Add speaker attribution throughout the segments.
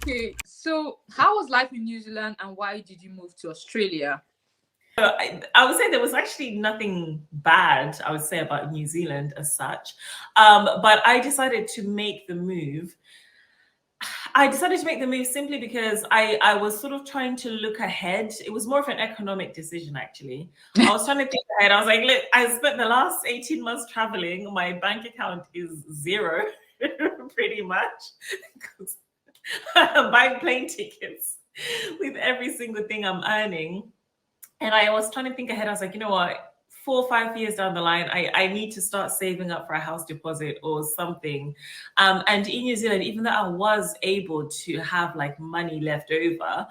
Speaker 1: Okay, so how was life in New Zealand and why did you move to Australia?
Speaker 2: I would say there was actually nothing bad, I would say, about New Zealand as such. But I decided to make the move. I decided to make the move simply because I was sort of trying to look ahead. It was more of an economic decision, actually. I was trying to think ahead. I was like, look, I spent the last 18 months traveling. My bank account is zero, pretty much. 'Cause I'm buying plane tickets with every single thing I'm earning. And I was trying to think ahead. I was like, you know what? 4 or 5 years down the line, I need to start saving up for a house deposit or something. And in New Zealand, even though I was able to have like money left over,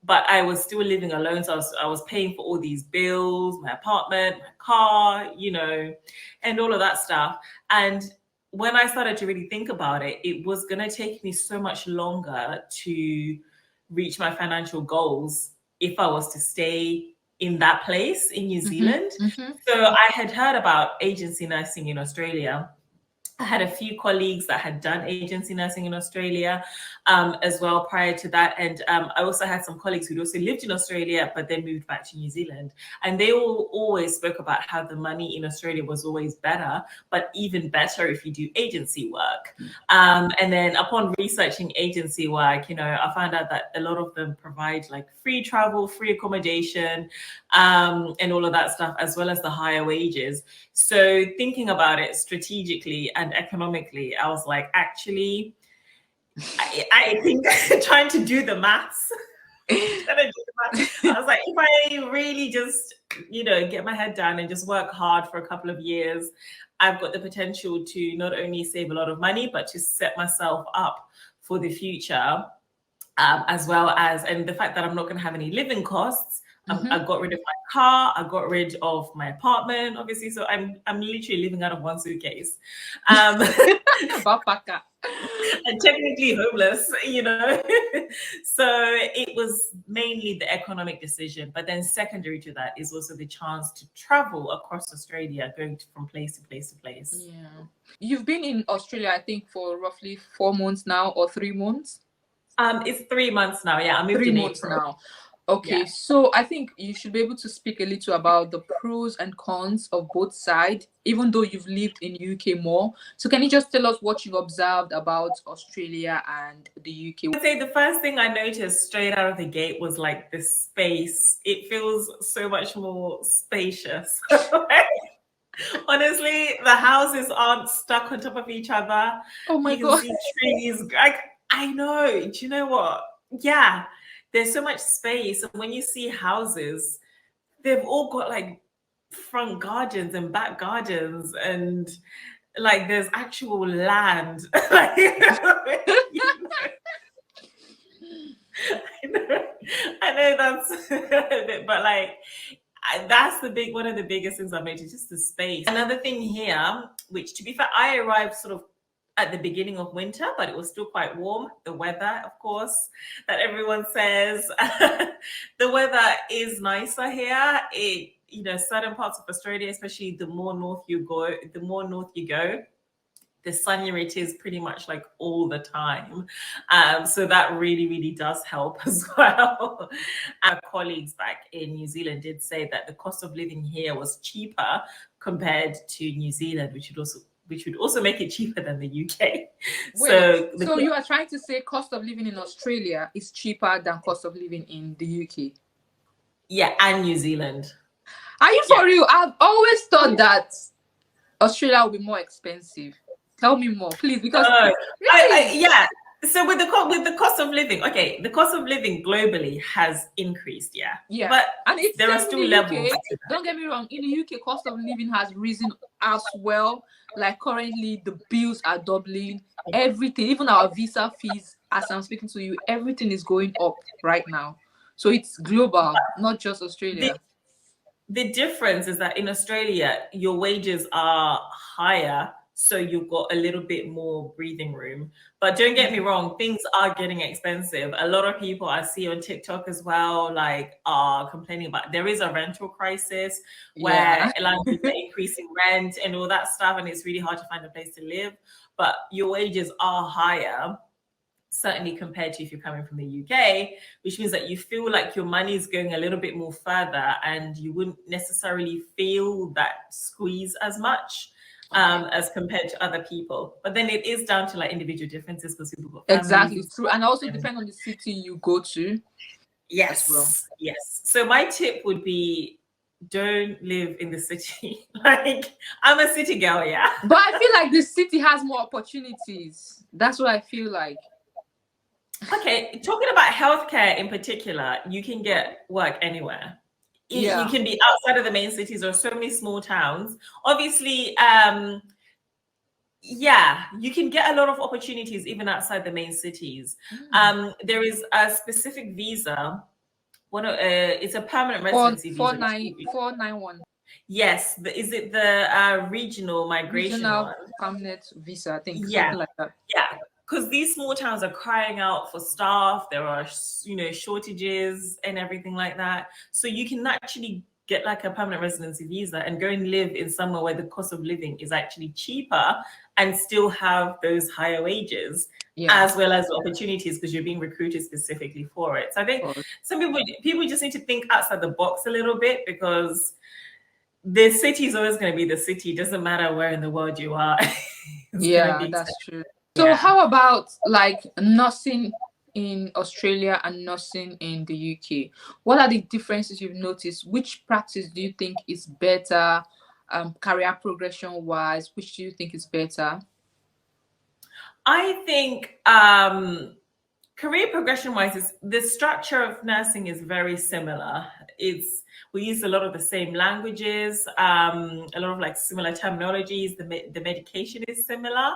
Speaker 2: but I was still living alone. So I was paying for all these bills, my apartment, my car, and all of that stuff. And when I started to really think about it, it was going to take me so much longer to reach my financial goals if I was to stay in that place in New
Speaker 1: Mm-hmm,
Speaker 2: Zealand.
Speaker 1: mm-hmm.
Speaker 2: So I had heard about agency nursing in Australia. I had a few colleagues that had done agency nursing in Australia as well prior to that. And I also had some colleagues who'd also lived in Australia, but then moved back to New Zealand. And they all always spoke about how the money in Australia was always better, but even better if you do agency work. And then upon researching agency work, I found out that a lot of them provide like free travel, free accommodation, and all of that stuff, as well as the higher wages. So thinking about it strategically and economically, I was like, actually, I think trying to do the maths. I was like, if I really just, get my head down and just work hard for a couple of years, I've got the potential to not only save a lot of money, but to set myself up for the future, as well as, and the fact that I'm not going to have any living costs. I got rid of my car. I got rid of my apartment, obviously. So I'm literally living out of one suitcase.
Speaker 1: Backpacker.
Speaker 2: And technically homeless. So it was mainly the economic decision, but then secondary to that is also the chance to travel across Australia, going from place to place to place.
Speaker 1: Yeah. You've been in Australia, I think, for roughly 4 months now or 3 months.
Speaker 2: It's 3 months now. Yeah, I moved
Speaker 1: Three
Speaker 2: in
Speaker 1: months
Speaker 2: April.
Speaker 1: now. Okay,
Speaker 2: Yeah.
Speaker 1: so I think you should be able to speak a little about the pros and cons of both sides, even though you've lived in UK more. So can you just tell us what you've observed about Australia and the UK?
Speaker 2: I'd say the first thing I noticed straight out of the gate was like the space. It feels so much more spacious. Honestly, the houses aren't stuck on top of each other.
Speaker 1: Oh my
Speaker 2: You can
Speaker 1: God.
Speaker 2: see trees. I know. Do you know what? Yeah, there's so much space. And when you see houses, they've all got like front gardens and back gardens, and like there's actual land. Like, I know that's a bit, but like that's one of the biggest things I've noticed, just the space. Another thing here, which to be fair, I arrived sort of at the beginning of winter, but it was still quite warm. The weather, of course, that everyone says, the weather is nicer here. Certain parts of Australia, especially the more north you go, the sunnier it is pretty much like all the time. So that really, really does help as well. Our colleagues back in New Zealand did say that the cost of living here was cheaper compared to New Zealand, which would also make it cheaper than the UK.
Speaker 1: Wait,
Speaker 2: So
Speaker 1: so you are trying to say cost of living in Australia is cheaper than cost of living in the UK?
Speaker 2: yeah, and New Zealand.
Speaker 1: Are you for real? I've always thought that Australia will be more expensive. Tell me more, please, because really,
Speaker 2: Yeah. So with the cost of living, okay, the cost of living globally has increased, yeah.
Speaker 1: yeah,
Speaker 2: But
Speaker 1: and it's
Speaker 2: there are
Speaker 1: same in
Speaker 2: still
Speaker 1: the
Speaker 2: levels
Speaker 1: UK.
Speaker 2: to that.
Speaker 1: Don't get me wrong. In the UK, cost of living has risen as well. Like currently, the bills are doubling. Everything, even our visa fees, as I'm speaking to you, everything is going up right now. So it's global, not just
Speaker 2: The,
Speaker 1: Australia.
Speaker 2: the difference is that in Australia, your wages are higher, so you've got a little bit more breathing room. But don't get me wrong, things are getting expensive. A lot of people I see on TikTok as well, like, are complaining about there is a rental crisis where
Speaker 1: Yeah.
Speaker 2: a lot of people are increasing rent and all that stuff, and it's really hard to find a place to live. But your wages are higher, certainly compared to if you're coming from the UK, which means that you feel like your money is going a little bit more further and you wouldn't necessarily feel that squeeze as much as compared to other people. But then it is down to like individual differences because people got families.
Speaker 1: Exactly, true. And also depend on the city you go to.
Speaker 2: Yes,
Speaker 1: well.
Speaker 2: yes. So my tip would be don't live in the city. Like, I'm a city girl, yeah.
Speaker 1: But I feel like the city has more opportunities. That's what I feel like.
Speaker 2: Okay, talking about healthcare in particular, you can get work anywhere.
Speaker 1: Yeah.
Speaker 2: You can be outside of the main cities or so many small towns. Obviously, yeah, you can get a lot of opportunities even outside the main cities. There is a specific visa. It's a permanent residency visa.
Speaker 1: 491.
Speaker 2: Yes, is it the regional migration one?
Speaker 1: Permanent visa, I think.
Speaker 2: Yeah,
Speaker 1: something like that.
Speaker 2: Yeah, because these small towns are crying out for staff. There are, shortages and everything like that. So you can actually get like a permanent residency visa and go and live in somewhere where the cost of living is actually cheaper and still have those higher wages. As well as opportunities because you're being recruited specifically for it. So I think some people just need to think outside the box a little bit because the city is always going to be the city. It doesn't matter where in the world you are.
Speaker 1: That's true. So how about like nursing in Australia and nursing in the UK? What are the differences you've noticed? Which practice do you think is better, career progression wise? Which do you think is better?
Speaker 2: I think career progression wise is the structure of nursing is very similar. We use a lot of the same languages, a lot of like similar terminologies. The medication is similar.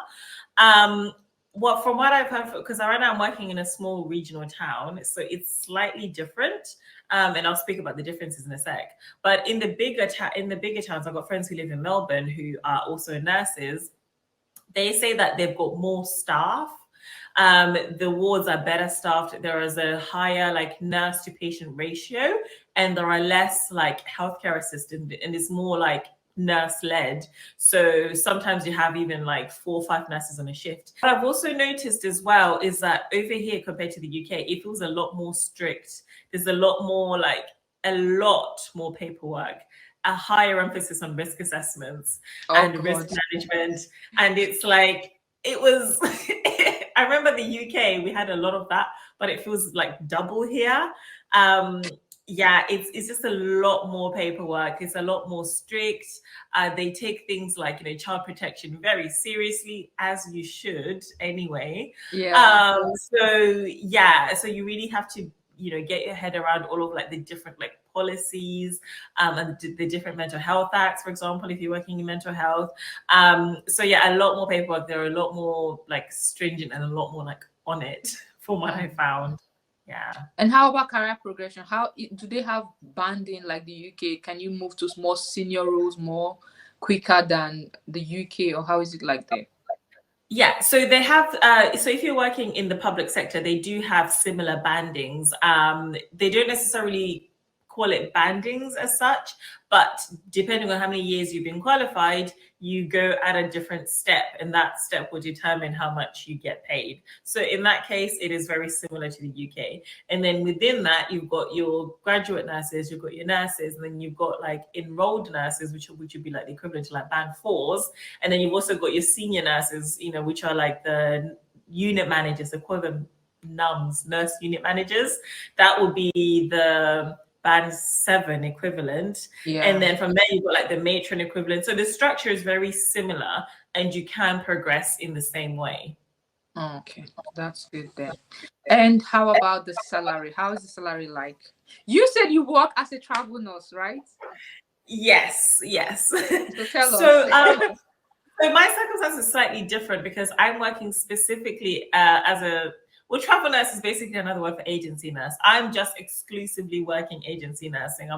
Speaker 2: From what I've heard, because right now I'm working in a small regional town, so it's slightly different. And I'll speak about the differences in a sec. But in the bigger towns, I've got friends who live in Melbourne who are also nurses. They say that they've got more staff. The wards are better staffed. There is a higher like nurse to patient ratio, and there are less like healthcare assistant, and it's more like nurse led. So sometimes you have even like 4 or 5 nurses on a shift. What I've also noticed as well is that over here compared to the UK, it feels a lot more strict. There's a lot more paperwork, a higher emphasis on risk assessments risk management. And it's like, I remember the UK, we had a lot of that, but it feels like double here. It's just a lot more paperwork. It's a lot more strict. They take things like, child protection very seriously, as you should anyway. So you really have to, get your head around all of like the different like policies and the different mental health acts, for example, if you're working in mental health. A lot more paperwork. They're a lot more like stringent and a lot more like on it from what I found. Yeah.
Speaker 1: And how about career progression? How do they have banding like the UK? Can you move to more senior roles more quicker than the UK, or how is it like there?
Speaker 2: Yeah, so they have, so if you're working in the public sector, they do have similar bandings. They don't necessarily call it bandings as such, but depending on how many years you've been qualified, you go at a different step, and that step will determine how much you get paid. So in that case, it is very similar to the UK. And then within that, you've got your graduate nurses, you've got your nurses, and then you've got like enrolled nurses, which would be like the equivalent to like band 4s. And then you've also got your senior nurses, which are like the unit managers. They call them NUMs, nurse unit managers. That would be the band 7 equivalent. And then from there you've got like the matron equivalent. So the structure is very similar and you can progress in the same way.
Speaker 1: Okay, that's good then. And how about the salary? How is the salary like? You said you work as a travel nurse, right?
Speaker 2: Yes.
Speaker 1: So tell us.
Speaker 2: So my circumstance is slightly different because I'm working specifically travel nurse is basically another word for agency nurse. I'm just exclusively working agency nursing. I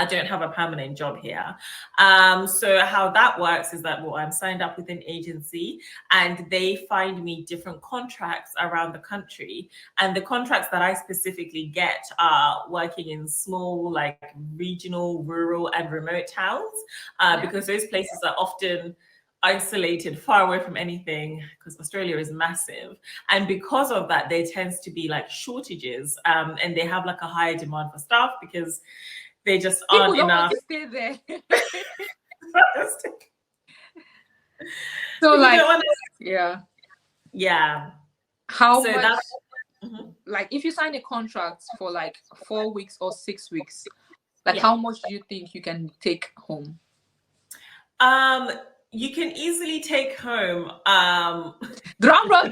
Speaker 2: don't have a permanent job here. So how that works is that I'm signed up with an agency and they find me different contracts around the country. And the contracts that I specifically get are working in small, like regional, rural and remote towns because those places are often isolated, far away from anything, because Australia is massive. And because of that, there tends to be like shortages, and they have like a higher demand for staff because they just
Speaker 1: People
Speaker 2: aren't
Speaker 1: don't want
Speaker 2: enough.
Speaker 1: to stay there. So
Speaker 2: People
Speaker 1: like,
Speaker 2: don't want to-
Speaker 1: yeah.
Speaker 2: yeah.
Speaker 1: How
Speaker 2: So
Speaker 1: much,
Speaker 2: that's Mhm.
Speaker 1: like if you sign a contract for like 4 weeks or 6 weeks, like
Speaker 2: Yeah.
Speaker 1: how much do you think you can take home?
Speaker 2: You can easily take home
Speaker 1: Drum roll.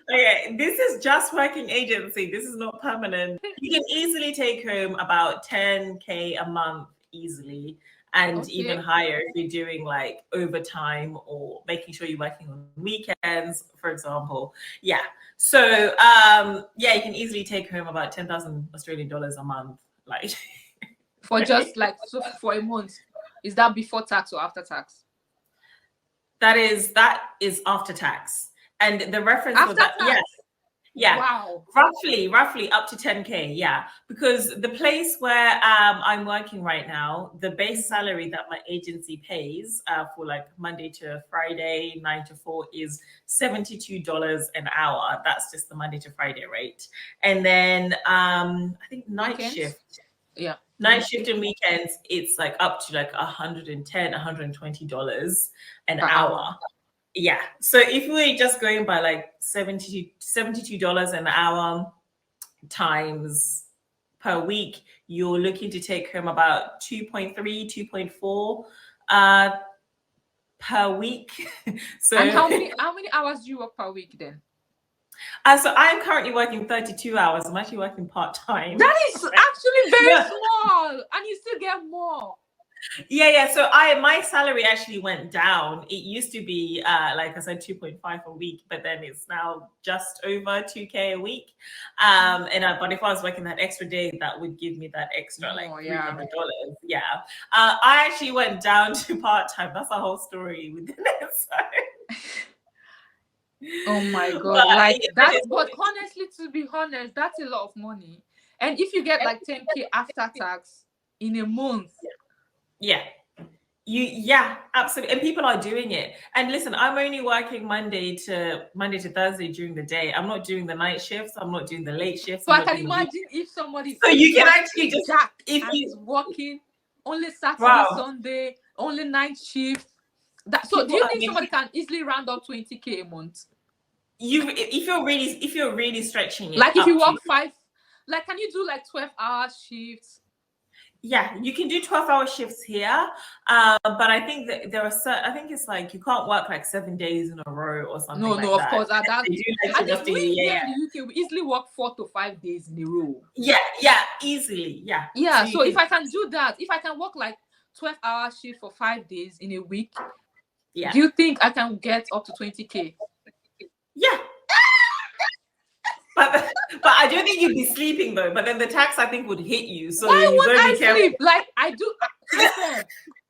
Speaker 2: okay, this is just working agency. This is not permanent. You can easily take home about 10K a month easily, and even
Speaker 1: Okay.
Speaker 2: higher if you're doing like overtime or making sure you're working on weekends, for example. Yeah. So yeah, you can easily take home about 10,000 Australian dollars a month. Like
Speaker 1: For just like, so for a month. Is that before tax or after tax?
Speaker 2: that is after tax. And the reference
Speaker 1: After
Speaker 2: for that,
Speaker 1: tax.
Speaker 2: yeah,
Speaker 1: Wow.
Speaker 2: roughly up to 10K. Yeah, because the place where I'm working right now, the base salary that my agency pays for like Monday to Friday 9 to 4 is $72 an hour. That's just the Monday to Friday rate. And then I think night
Speaker 1: Weekends?
Speaker 2: shift,
Speaker 1: Yeah.
Speaker 2: night shift and weekends, it's like up to like $110, $120 an
Speaker 1: Per
Speaker 2: hour. Yeah. So if we're just going by like $72 an hour times per week, you're looking to take home about 2.3, 2.4 per week. So
Speaker 1: And how many hours do you work per week then?
Speaker 2: so I'm currently working 32 hours. I'm actually working part-time.
Speaker 1: That is actually very
Speaker 2: Yeah.
Speaker 1: small, and you still get more.
Speaker 2: Yeah. So my salary actually went down. It used to be like I said, 2.5 a week, but then it's now just over 2K a week. But if I was working that extra day, that would give me that extra like $300. Yeah. I actually went down to part-time. That's a whole story within it. So.
Speaker 1: Oh my god.
Speaker 2: But,
Speaker 1: Like that, but honestly, to be honest, that's a lot of money. And if you get like 10K after tax in a month.
Speaker 2: Yeah. Yeah, absolutely. And people are doing it. And listen, I'm only working Monday to Thursday during the day. I'm not doing the night shifts. I'm not doing the late shifts.
Speaker 1: So I can imagine if somebody
Speaker 2: so you can actually just
Speaker 1: if he's working only Saturday,
Speaker 2: Wow.
Speaker 1: Sunday, only night shift. So do you think somebody can easily round up 20K a month?
Speaker 2: If you're really stretching it,
Speaker 1: like if you work 5, like can you do like 12-hour shifts?
Speaker 2: Yeah, you can do 12-hour shifts here, but I think that there are I think it's like you can't work like 7 days in a row or something.
Speaker 1: No, of course. I think we here in the UK we easily work 4 to 5 days in a row.
Speaker 2: Yeah, easily.
Speaker 1: Yeah. So if I can do that, if I can work like 12-hour shift for 5 days in a week, do you think I can get up to 20K?
Speaker 2: Yeah. But I don't think you'd be sleeping though. But then the tax I think would hit you. So
Speaker 1: why
Speaker 2: you
Speaker 1: would I
Speaker 2: be
Speaker 1: sleep? Like I do.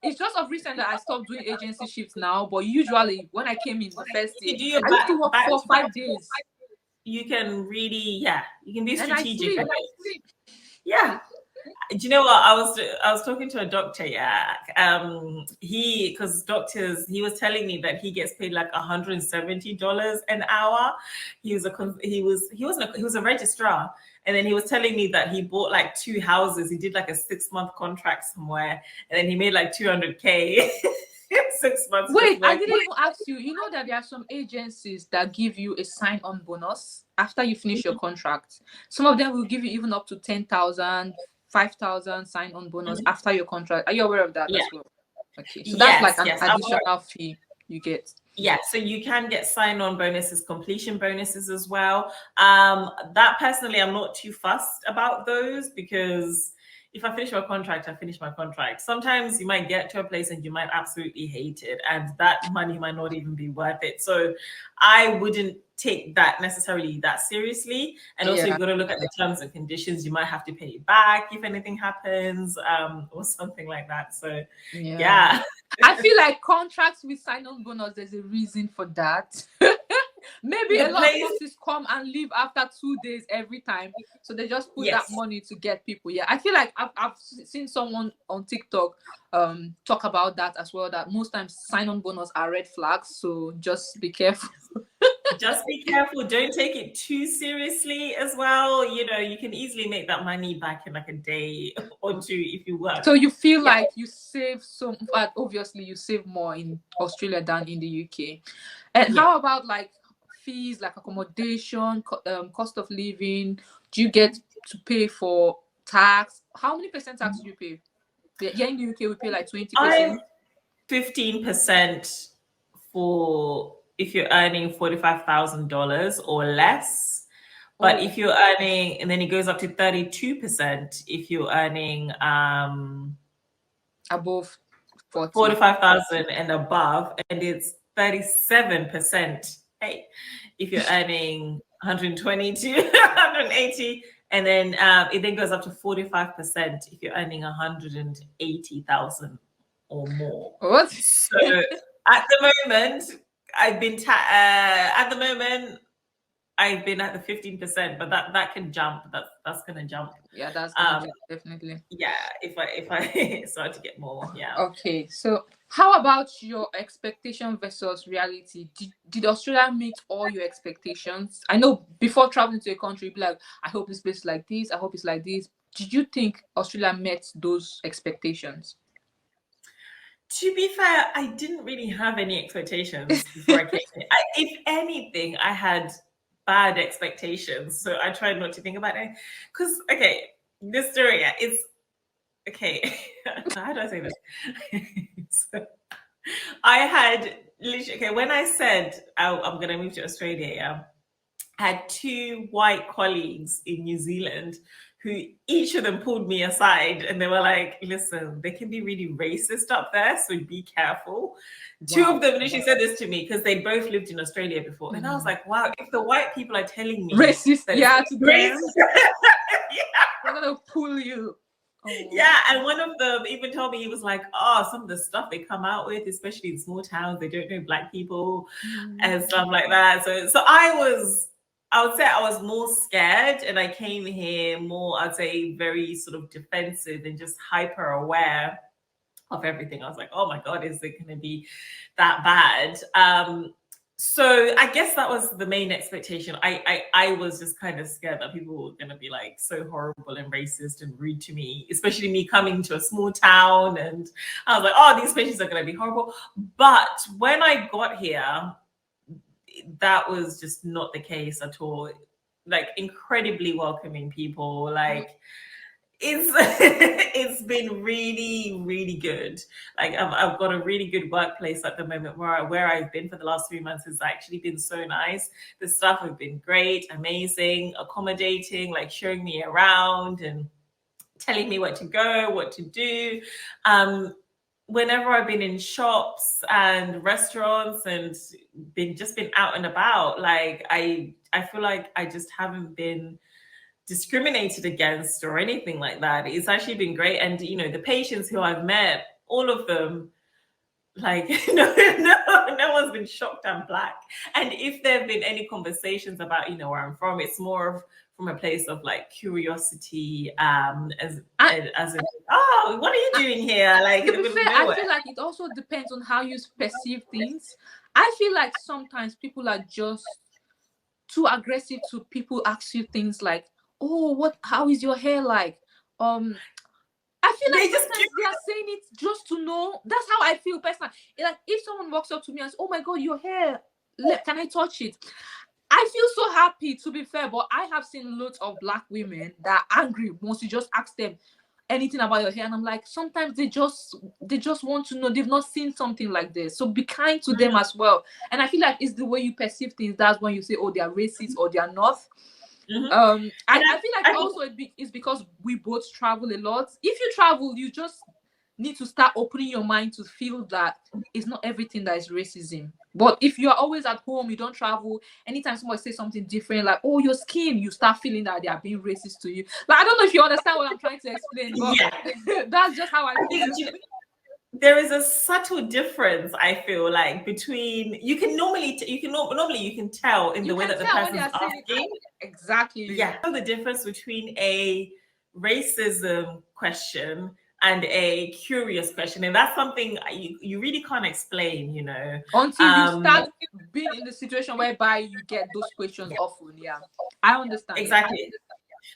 Speaker 1: It's just of recent that I stopped doing agency shifts now. But usually when I came in the first day, I used to work 4 or 5 days.
Speaker 2: You can really, you can be strategic.
Speaker 1: And I sleep.
Speaker 2: Yeah. Do you know what? I was talking to a doctor, because doctors, he was telling me that he gets paid like $170 an hour. He was a registrar, and then he was telling me that he bought like 2 houses. He did like a 6-month contract somewhere, and then he made like 200K. 6 months.
Speaker 1: Wait, I didn't even ask you. You know that there are some agencies that give you a sign-on bonus after you finish your contract. Some of them will give you even up to 10,000, 5,000 sign-on bonus after your contract. Are you aware of that as well? Okay, so that's like an additional fee you get.
Speaker 2: Yeah, so you can get sign-on bonuses, completion bonuses as well. That personally, I'm not too fussed about those because if I finish my contract, I finish my contract. Sometimes you might get to a place and you might absolutely hate it, and that money might not even be worth it. So I wouldn't take that necessarily that seriously. And also you've got to look at the terms and conditions. You might have to pay it back if anything happens, or something like that. So yeah.
Speaker 1: I feel like contracts with sign-on bonus, there's a reason for that. Maybe
Speaker 2: The
Speaker 1: a lot of
Speaker 2: place,
Speaker 1: nurses come and leave after 2 days every time, so they just put that
Speaker 2: yes.
Speaker 1: money to get people. Yeah, I feel like I've seen someone on TikTok talk about that as well. That most times sign-on bonus are red flags, so just be careful.
Speaker 2: Just be careful. Don't take it too seriously as well. You know, you can easily make that money back in like a day or two if you work.
Speaker 1: So you feel
Speaker 2: Yeah.
Speaker 1: like you save so, obviously you save more in Australia than in the UK. And
Speaker 2: Yeah.
Speaker 1: how about like fees, like accommodation, cost of living? Do you get to pay for tax? How many percent tax do you pay? Yeah, in the UK we pay like 20%.
Speaker 2: 15% for if you're earning $45,000 or less. But
Speaker 1: Oh,
Speaker 2: if you're earning, and then it goes up to 32% if you're earning
Speaker 1: above 40.
Speaker 2: 45,000 and above, and it's 37%. Hey, if you're earning 120 to 180, and then it then goes up to 45% if you're earning 180,000 or more.
Speaker 1: What?
Speaker 2: So at the moment, at the moment I've been at the 15%, but that can jump. That's gonna jump.
Speaker 1: Yeah, that's gonna jump, definitely.
Speaker 2: Yeah, if I start to get more, yeah.
Speaker 1: Okay, so how about your expectation versus reality? Did Australia meet all your expectations? I know before traveling to a country, you'd be like, I hope this place is like this, I hope it's like this. Did you think Australia met those expectations?
Speaker 2: To be fair, I didn't really have any expectations before I came here. If anything, I had bad expectations, so I tried not to think about it. Because okay, this story, yeah, it's okay. How do I say this? So, I had literally, okay, when I said I'm gonna move to Australia, yeah, I had two white colleagues in New Zealand who each of them pulled me aside and they were like, listen, they can be really racist up there, so be careful. Two
Speaker 1: Wow.
Speaker 2: of them literally said this to me because they both lived in Australia before. And I was like, wow, if the white people are telling me
Speaker 1: Racist,
Speaker 2: that
Speaker 1: yeah,
Speaker 2: it's
Speaker 1: to
Speaker 2: racist,
Speaker 1: them. They're gonna pull you. Oh.
Speaker 2: yeah, and one of them even told me, he was like, oh, some of the stuff they come out with, especially in small towns, they don't know black people and stuff like that. So I would say I was more scared, and I came here more, I'd say, very sort of defensive and just hyper aware of everything. I was like, oh my God, is it going to be that bad? So I guess that was the main expectation. I was just kind of scared that people were going to be like so horrible and racist and rude to me, especially me coming to a small town. And I was like, oh, these patients are going to be horrible. But when I got here, that was just not the case at all. Like incredibly welcoming people. Like it's it's been really, really good. Like I've got a really good workplace at the moment where I've been for the last 3 months has actually been so nice. The staff have been great, amazing, accommodating, like showing me around and telling me what to go, what to do. Whenever I've been in shops and restaurants and been out and about, like I feel like I just haven't been discriminated against or anything like that. It's actually been great. And the patients who I've met, all of them, like no one's been shocked I'm black. And if there have been any conversations about where I'm from, it's more of from a place of like curiosity, as in, oh, what are you doing here, like in the middle of
Speaker 1: I
Speaker 2: nowhere?
Speaker 1: feel like it also depends on how you perceive things. I feel like sometimes people are just too aggressive to people ask you things like, oh, how is your hair like? I feel like sometimes they are saying it just to know. That's how I feel personally. Like if someone walks up to me and says, oh my God, your hair, can I touch it? I feel so happy, to be fair, but I have seen loads of black women that are angry once you just ask them anything about your hair, and I'm like, sometimes they just want to know. They've not seen something like this, so be kind to them as well. And I feel like it's the way you perceive things. That's when you say, oh, they are racist or they are not. I feel like also it's because we both travel a lot. If you travel, you just need to start opening your mind to feel that it's not everything that is racism. But if you're always at home, you don't travel, anytime somebody says something different, like, oh, your skin, you start feeling that they are being racist to you. Like, I don't know if you understand what I'm trying to explain, but that's just how I feel.
Speaker 2: there is a subtle difference, I feel like, between you can normally you can tell in the way that the person's asking.
Speaker 1: Exactly.
Speaker 2: Yeah, the difference between a racism question and a curious question, and that's something you really can't explain, you know,
Speaker 1: until you start being in the situation whereby you get those questions often. Yeah, I understand.
Speaker 2: Exactly.
Speaker 1: Yeah.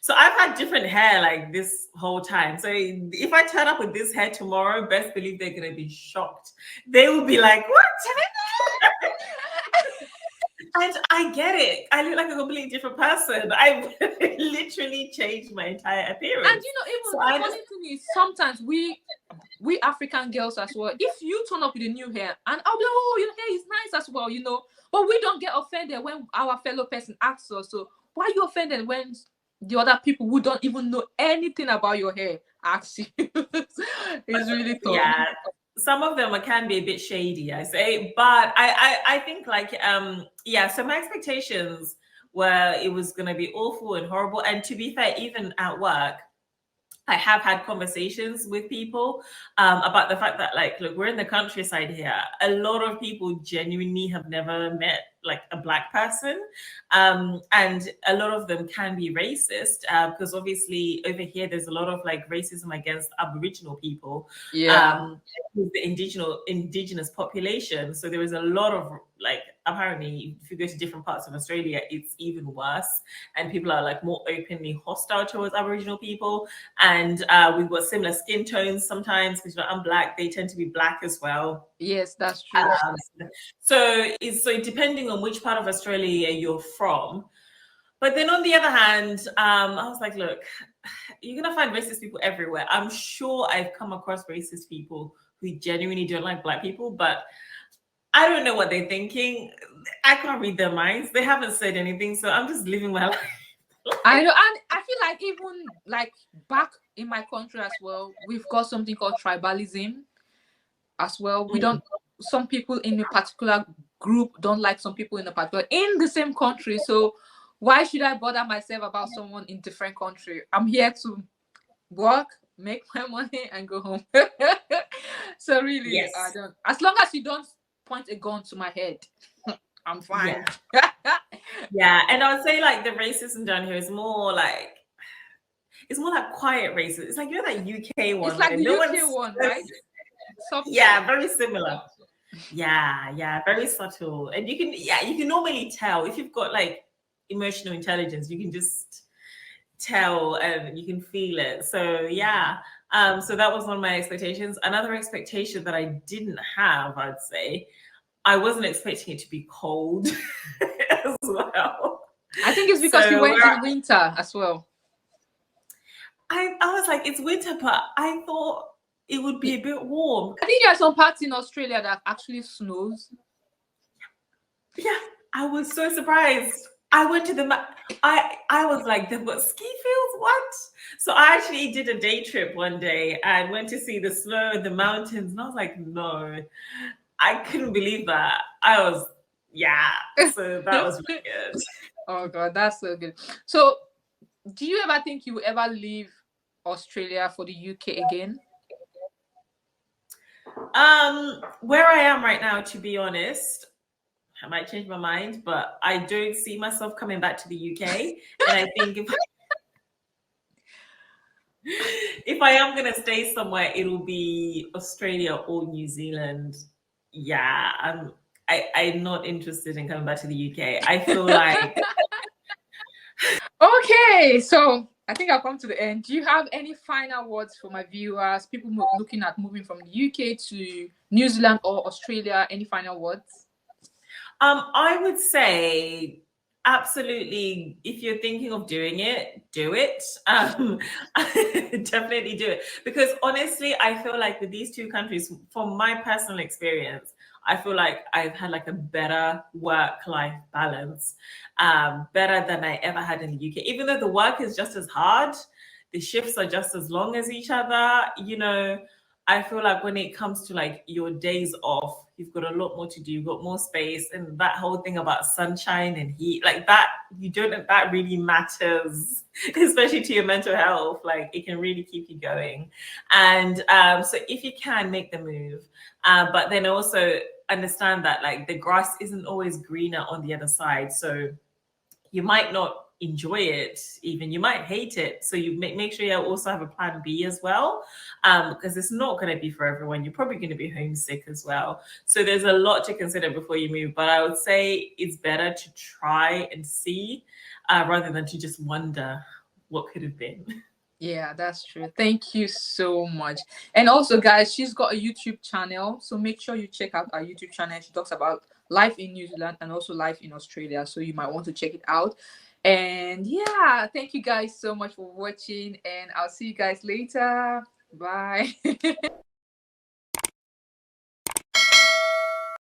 Speaker 2: So I've had different hair like this whole time. So if I turn up with this hair tomorrow, best believe they're gonna be shocked. They will be like, "What?" And I get it. I look like a completely different person. I literally changed my entire appearance.
Speaker 1: And even the funny thing is, sometimes we African girls as well, if you turn up with a new hair, and I'll be like, oh, your hair is nice as well, but we don't get offended when our fellow person asks us. So why are you offended when the other people who don't even know anything about your hair ask you? It's really tough.
Speaker 2: Yeah. Some of them can be a bit shady, I say, but I think like so my expectations were it was gonna be awful and horrible. And to be fair, even at work, I have had conversations with people about the fact that, like, look, we're in the countryside here. A lot of people genuinely have never met like a Black person. And a lot of them can be racist because obviously over here, there's a lot of like racism against Aboriginal people. With the indigenous population. So there is a lot of like, apparently if you go to different parts of Australia, it's even worse. And people are like more openly hostile towards Aboriginal people. And we've got similar skin tones sometimes because I'm Black, they tend to be Black as well.
Speaker 1: Yes, that's true.
Speaker 2: So depending on which part of Australia you're from. But then on the other hand, I was like, look, you're gonna find racist people everywhere. I'm sure I've come across racist people who genuinely don't like Black people, but I don't know what they're thinking. I can't read their minds. They haven't said anything, so I'm just living my life.
Speaker 1: I know, and I feel like even like back in my country as well, we've got something called tribalism as well. We don't. Some people in a particular group don't like some people in a particular in the same country. So why should I bother myself about someone in different country? I'm here to work, make my money, and go home. So really,
Speaker 2: yes.
Speaker 1: I don't. As long as you don't point a gun to my head, I'm fine.
Speaker 2: Yeah, and I would say like the racism down here is more like quiet racism. It's like that UK one.
Speaker 1: It's like the UK one, right?
Speaker 2: Yeah, very similar. Yeah, very subtle. And you can normally tell if you've got like emotional intelligence, you can just tell and you can feel it. So yeah. So that was one of my expectations. Another expectation that I didn't have, I'd say, I wasn't expecting it to be cold as well.
Speaker 1: I think it's because you went in winter as well.
Speaker 2: I was like, it's winter, but I thought it would be a bit warm.
Speaker 1: I think there are some parts in Australia that actually snows.
Speaker 2: Yeah, I was so surprised. I went to I was like, they've got ski fields, what? So I actually did a day trip one day and went to see the snow in the mountains. And I was like, no, I couldn't believe that. So that was really good.
Speaker 1: Oh God, that's so good. So do you ever think you will ever leave Australia for the UK again?
Speaker 2: Where I am right now, to be honest, I might change my mind, but I don't see myself coming back to the UK. And I think if I am going to stay somewhere, it'll be Australia or New Zealand. Yeah, I'm not interested in coming back to the UK. I feel like...
Speaker 1: Okay, so I think I've come to the end. Do you have any final words for my viewers, people looking at moving from the UK to New Zealand or Australia? Any final words?
Speaker 2: I would say absolutely, if you're thinking of doing it, do it. Definitely do it. Because honestly, I feel like with these two countries, from my personal experience, I feel like I've had like a better work-life balance, better than I ever had in the UK. Even though the work is just as hard, the shifts are just as long as each other, I feel like when it comes to like your days off, you've got a lot more to do, you've got more space, and that whole thing about sunshine and heat, like that, you don't, that really matters, especially to your mental health. Like it can really keep you going. And so if you can make the move, but then also understand that like the grass isn't always greener on the other side. So you might not enjoy it, even you might hate it, so you make sure you also have a plan B as well, because it's not going to be for everyone. You're probably going to be homesick as well, so there's a lot to consider before you move. But I would say it's better to try and see, rather than to just wonder what could have been.
Speaker 1: Yeah, that's true. Thank you so much. And also, guys, she's got a YouTube channel, so make sure you check out our YouTube channel. She talks about life in New Zealand and also life in Australia, so you might want to check it out. And yeah, thank you guys so much for watching, and I'll see you guys later. Bye.